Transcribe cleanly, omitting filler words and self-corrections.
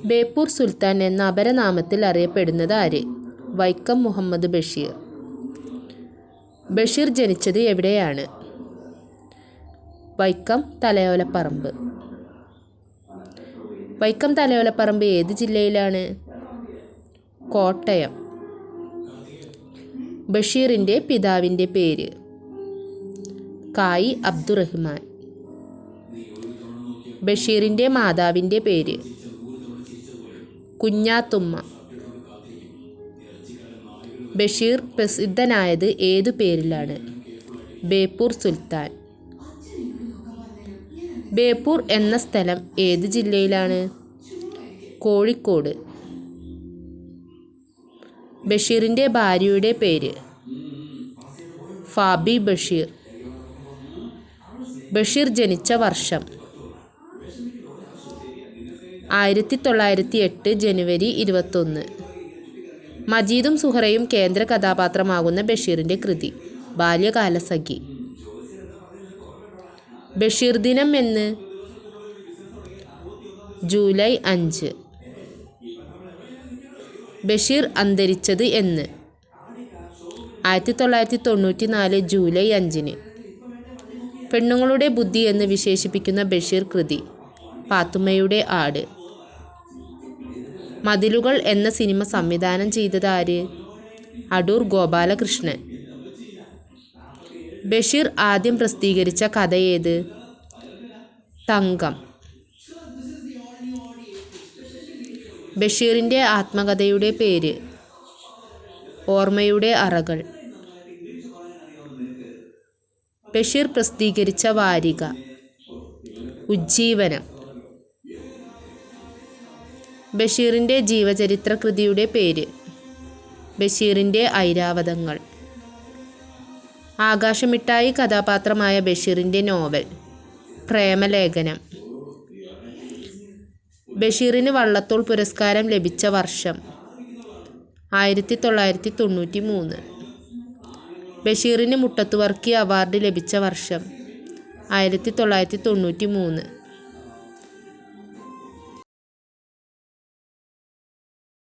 ബേപ്പൂർ സുൽത്താൻ എന്ന അപരനാമത്തിൽ അറിയപ്പെടുന്നത് ആര്? വൈക്കം മുഹമ്മദ് ബഷീർ. ബഷീർ ജനിച്ചത് എവിടെയാണ്? വൈക്കം തലയോലപ്പറമ്പ്. വൈക്കം തലയോലപ്പറമ്പ് ഏത് ജില്ലയിലാണ്? കോട്ടയം. ബഷീറിൻ്റെ പിതാവിൻ്റെ പേര്? കായി അബ്ദുറഹ്മാൻ. ബഷീറിൻ്റെ മാതാവിൻ്റെ പേര്? കുഞ്ഞാത്തുമ്മ. ബഷീർ പ്രസിദ്ധനായത് ഏതു പേരിലാണ്? ബേപ്പൂർ സുൽത്താൻ. ബേപ്പൂർ എന്ന സ്ഥലം ഏത് ജില്ലയിലാണ്? കോഴിക്കോട്. ബഷീറിൻ്റെ ഭാര്യയുടെ പേര്? ഫാബി ബഷീർ. ബഷീർ ജനിച്ച വർഷം? 1908 ജനുവരി 21. മജീദും സുഹറയും കേന്ദ്ര കഥാപാത്രമാകുന്ന ബഷീറിൻ്റെ കൃതി? ബാല്യകാലസഖി. ബഷീർ ദിനം എന്ന്? ജൂലൈ 5. ബഷീർ അന്തരിച്ചത് എന്ന്? 1994 ജൂലൈ 5. പെണ്ണുങ്ങളുടെ ബുദ്ധി എന്ന് വിശേഷിപ്പിക്കുന്ന ബഷീർ കൃതി? പാത്തുമ്മയുടെ ആട്. മതിലുകൾ എന്ന സിനിമ സംവിധാനം ചെയ്തത് ആര്? അടൂർ ഗോപാലകൃഷ്ണൻ. ബഷീർ ആദ്യം പ്രസിദ്ധീകരിച്ച കഥ ഏത്? തങ്കം. ബഷീറിൻ്റെ ആത്മകഥയുടെ പേര്? ഓർമ്മയുടെ അറകൾ. ബഷീർ പ്രസിദ്ധീകരിച്ച വാരിക? ഉജ്ജീവനം. ബഷീറിൻ്റെ ജീവചരിത്ര കൃതിയുടെ പേര്? ബഷീറിൻ്റെ ഐരാവതങ്ങൾ. ആകാശമിട്ടായി കഥാപാത്രമായ ബഷീറിൻ്റെ നോവൽ? പ്രേമലേഖനം. ബഷീറിന് വള്ളത്തോൾ പുരസ്കാരം ലഭിച്ച വർഷം? 1993. ബഷീറിന് മുട്ടത്തുവർക്കി അവാർഡ് ലഭിച്ച വർഷം? 1993.